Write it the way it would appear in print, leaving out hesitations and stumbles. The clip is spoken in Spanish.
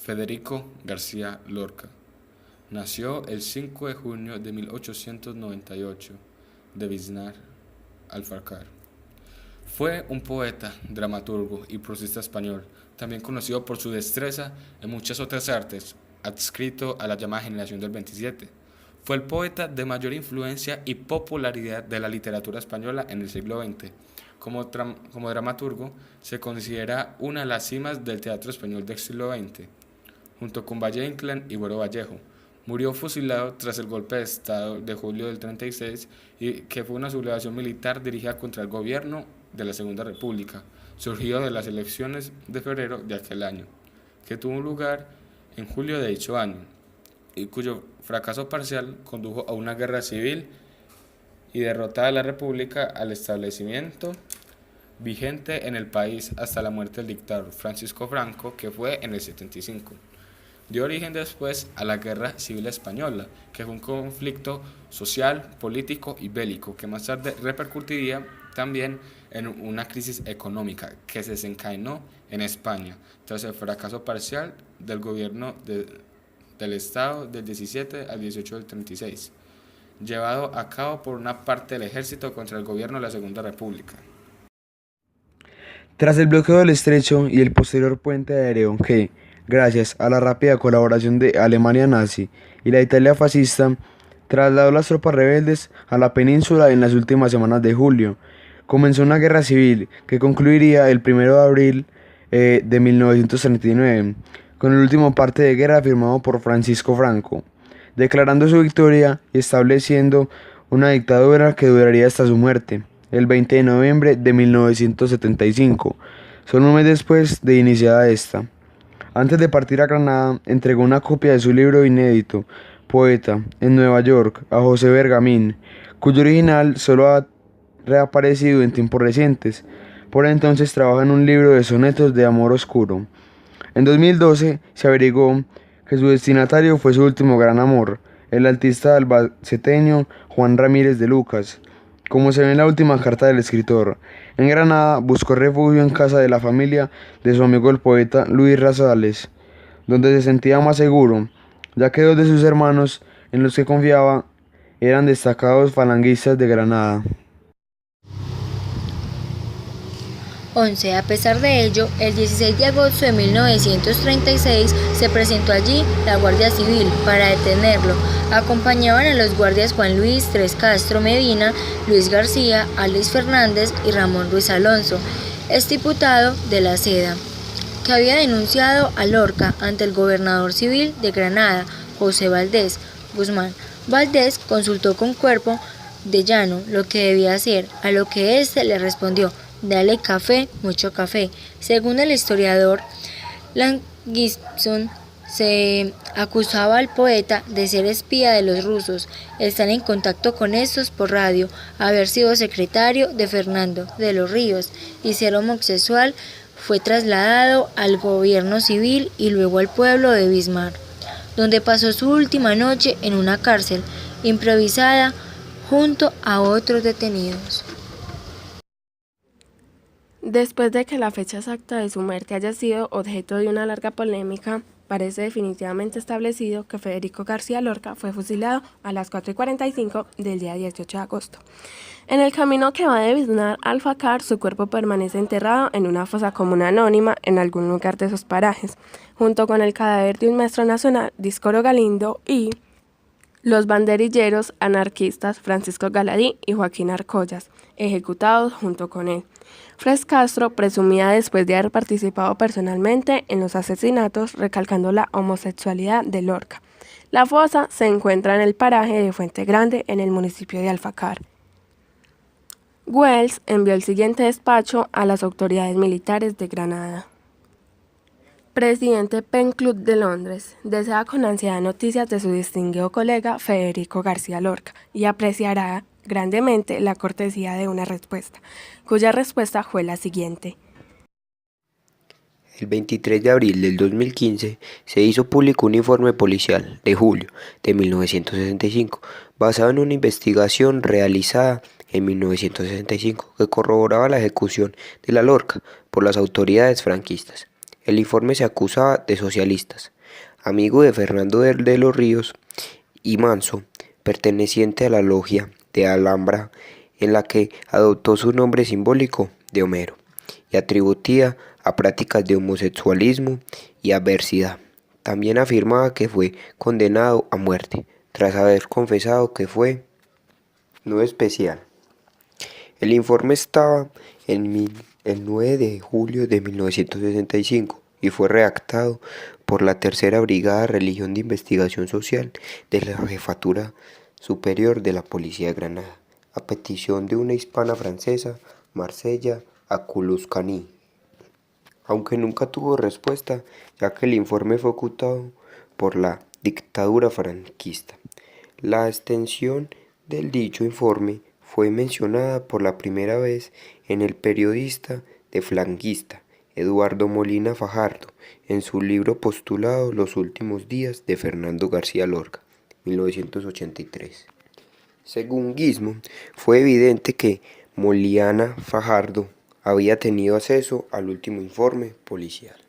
Federico García Lorca nació el 5 de junio de 1898 de Biznar, Alfacar. Fue un poeta, dramaturgo y prosista español, también conocido por su destreza en muchas otras artes, adscrito a la llamada Generación del 27. Fue el poeta de mayor influencia y popularidad de la literatura española en el siglo XX. Como dramaturgo, se considera una de las cimas del teatro español del siglo XX, junto con Valle Inclán y Güero Vallejo. Murió fusilado tras el golpe de Estado de julio del 36, y que fue una sublevación militar dirigida contra el gobierno de la Segunda República, surgido de las elecciones de febrero de aquel año, que tuvo lugar en julio de dicho año, y cuyo fracaso parcial condujo a una guerra civil y derrota de la República al establecimiento vigente en el país hasta la muerte del dictador Francisco Franco, que fue en el 75. Dio origen después a la Guerra Civil Española, que fue un conflicto social, político y bélico, que más tarde repercutiría también en una crisis económica que se desencadenó en España tras el fracaso parcial del gobierno del Estado del 17 al 18 del 36, llevado a cabo por una parte del ejército contra el gobierno de la Segunda República. Tras el bloqueo del estrecho y el posterior puente aéreo que, gracias a la rápida colaboración de Alemania nazi y la Italia fascista, trasladó las tropas rebeldes a la península en las últimas semanas de julio, comenzó una guerra civil que concluiría el 1 de abril de 1939, con el último parte de guerra firmado por Francisco Franco, declarando su victoria y estableciendo una dictadura que duraría hasta su muerte, el 20 de noviembre de 1975, solo un mes después de iniciada esta. Antes de partir a Granada, entregó una copia de su libro inédito, Poeta, en Nueva York, a José Bergamín, cuyo original solo ha reaparecido en tiempos recientes. Por entonces trabaja en un libro de sonetos de amor oscuro. En 2012 se averiguó que su destinatario fue su último gran amor, el artista albaceteño Juan Ramírez de Lucas. Como se ve en la última carta del escritor, en Granada buscó refugio en casa de la familia de su amigo el poeta Luis Rosales, donde se sentía más seguro, ya que dos de sus hermanos en los que confiaba eran destacados falangistas de Granada. 11. A pesar de ello, el 16 de agosto de 1936 se presentó allí la Guardia Civil para detenerlo. Acompañaban a los guardias Juan Luis Tres Castro Medina, Luis García, Alex Fernández y Ramón Ruiz Alonso, exdiputado de la Seda, que había denunciado a Lorca ante el gobernador civil de Granada, José Valdés Guzmán. Valdés consultó con Cuerpo de Llano lo que debía hacer, a lo que éste le respondió: dale café, mucho café. Según el historiador Lang Gibson, se acusaba al poeta de ser espía de los rusos, estar en contacto con estos por radio, haber sido secretario de Fernando de los Ríos y ser homosexual. Fue trasladado al gobierno civil y luego al pueblo de Bizmar, donde pasó su última noche en una cárcel improvisada junto a otros detenidos. Después de que la fecha exacta de su muerte haya sido objeto de una larga polémica, parece definitivamente establecido que Federico García Lorca fue fusilado a las 4:45 del día 18 de agosto. En el camino que va de Biznar a Alfacar, su cuerpo permanece enterrado en una fosa común anónima en algún lugar de esos parajes, junto con el cadáver de un maestro nacional, Díscoro Galindo, y los banderilleros anarquistas Francisco Galadí y Joaquín Arcollas, ejecutados junto con él. Tres Castro presumía después de haber participado personalmente en los asesinatos, recalcando la homosexualidad de Lorca. La fosa se encuentra en el paraje de Fuente Grande, en el municipio de Alfacar. Wells envió el siguiente despacho a las autoridades militares de Granada. Presidente Pen Club de Londres, desea con ansiedad noticias de su distinguido colega Federico García Lorca y apreciará grandemente la cortesía de una respuesta, cuya respuesta fue la siguiente. El 23 de abril del 2015 se hizo público un informe policial de julio de 1965, basado en una investigación realizada en 1965 que corroboraba la ejecución de la Lorca por las autoridades franquistas. El informe se acusaba de socialistas, amigo de Fernando de los Ríos y Manso, perteneciente a la logia de Alhambra, en la que adoptó su nombre simbólico de Homero, y atribuía a prácticas de homosexualismo y adversidad. También afirmaba que fue condenado a muerte, tras haber confesado que fue no especial. El informe estaba el 9 de julio de 1965 y fue redactado por la Tercera Brigada Religión de Investigación Social de la Jefatura Superior de la Policía de Granada, a petición de una hispana francesa, Marsella Aculuzcani, aunque nunca tuvo respuesta, ya que el informe fue ocultado por la dictadura franquista. La extensión del dicho informe fue mencionada por la primera vez en el periodista de Falangista, Eduardo Molina Fajardo, en su libro postulado Los últimos días de Fernando García Lorca, 1983. Según Guismo, fue evidente que Molina Fajardo había tenido acceso al último informe policial.